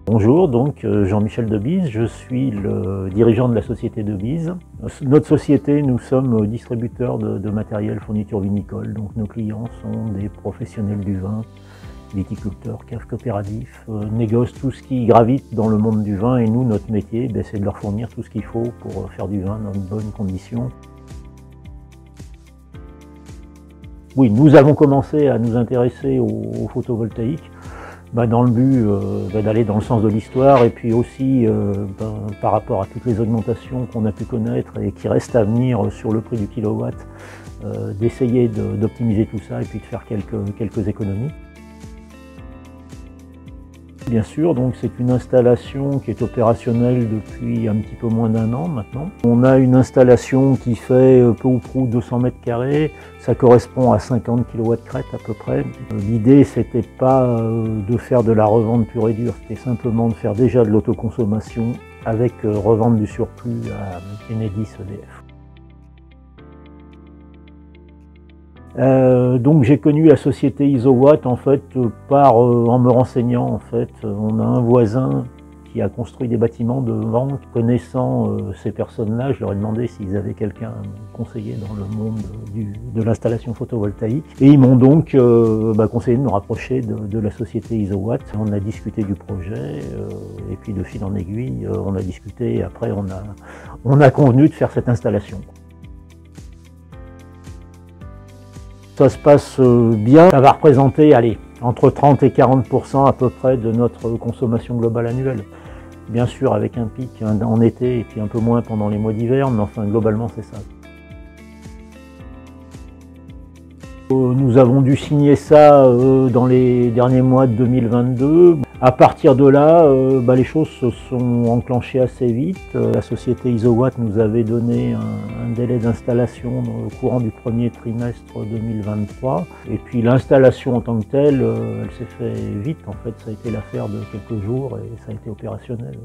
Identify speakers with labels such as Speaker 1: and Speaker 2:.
Speaker 1: Bonjour, donc Jean-Michel Debise, je suis le dirigeant de la société Debise. Notre société, nous sommes distributeurs de matériel fourniture vinicole, donc nos clients sont des professionnels du vin, viticulteurs, caves coopératifs, négocient tout ce qui gravite dans le monde du vin et nous, notre métier, c'est de leur fournir tout ce qu'il faut pour faire du vin dans de bonnes conditions. Oui, nous avons commencé à nous intéresser au photovoltaïque dans le but d'aller dans le sens de l'histoire et puis aussi par rapport à toutes les augmentations qu'on a pu connaître et qui restent à venir sur le prix du kilowatt, d'essayer d'optimiser tout ça et puis de faire quelques économies. Bien sûr, donc c'est une installation qui est opérationnelle depuis un petit peu moins d'1 an maintenant. On a une installation qui fait peu ou prou 200 mètres carrés, ça correspond à 50 kW crête à peu près. L'idée c'était pas de faire de la revente pure et dure, c'était simplement de faire déjà de l'autoconsommation avec revente du surplus à Enedis EDF. Donc j'ai connu la société Isowatt en fait en me renseignant en fait. On a un voisin qui a construit des bâtiments de vente. Connaissant ces personnes-là, je leur ai demandé s'ils avaient quelqu'un à me conseiller dans le monde de l'installation photovoltaïque. Et ils m'ont donc conseillé de me rapprocher de la société Isowatt. On a discuté du projet et puis de fil en aiguille, on a discuté et après on a convenu de faire cette installation. Ça se passe bien, ça va représenter entre 30 et 40% à peu près de notre consommation globale annuelle. Bien sûr avec un pic en été et puis un peu moins pendant les mois d'hiver, mais enfin globalement c'est ça. Nous avons dû signer ça dans les derniers mois de 2022. À partir de là, les choses se sont enclenchées assez vite. La société Isowatt nous avait donné un délai d'installation au courant du premier trimestre 2023. Et puis l'installation en tant que telle, elle s'est fait vite. En fait, ça a été l'affaire de quelques jours et ça a été opérationnel.